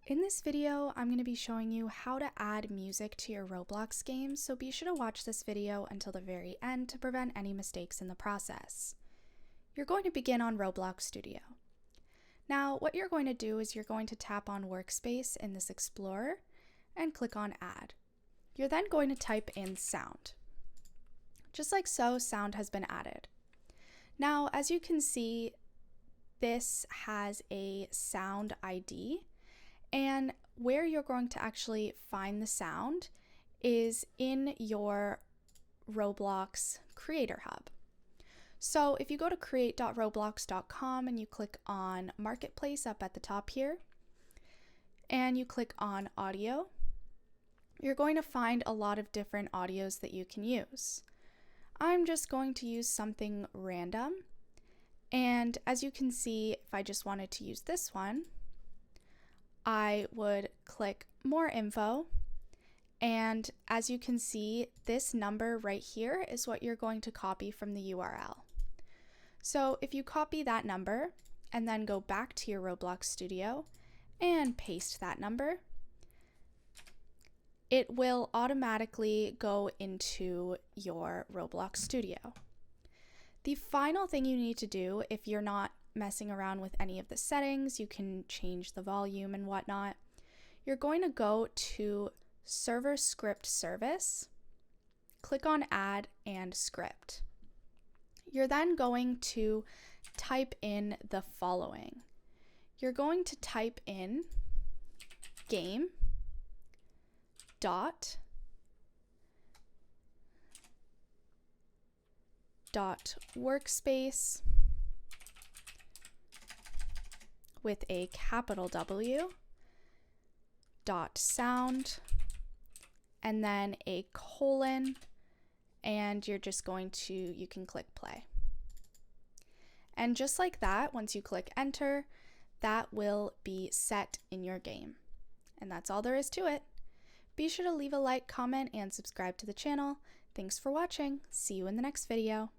In this video, I'm going to be showing you how to add music to your Roblox game, so be sure to watch this video until the very end to prevent any mistakes in the process. You're going to begin on Roblox Studio. Now, what you're going to do is you're going to tap on Workspace in this Explorer and click on Add. You're then going to type in Sound. Just like so, sound has been added. Now, as you can see, this has a sound ID. And where you're going to actually find the sound is in your Roblox Creator Hub. So if you go to create.roblox.com and you click on Marketplace up at the top here, and you click on Audio, you're going to find a lot of different audios that you can use. I'm just going to use something random. And as you can see, if I just wanted to use this one, I would click More Info, and as you can see, this number right here is what you're going to copy from the URL. So if you copy that number and then go back to your Roblox Studio and paste that number, it will automatically go into your Roblox Studio. The final thing you need to do, if you're not messing around with any of the settings, you can change the volume and whatnot. You're going to go to Server Script Service, click on Add and Script. You're then going to type in the following. You're going to type in game dot workspace with a capital W, dot sound, and then a colon, and you're just going to, you can click play. And just like that, once you click enter, that will be set in your game. And that's all there is to it. Be sure to leave a like, comment, and subscribe to the channel. Thanks for watching. See you in the next video.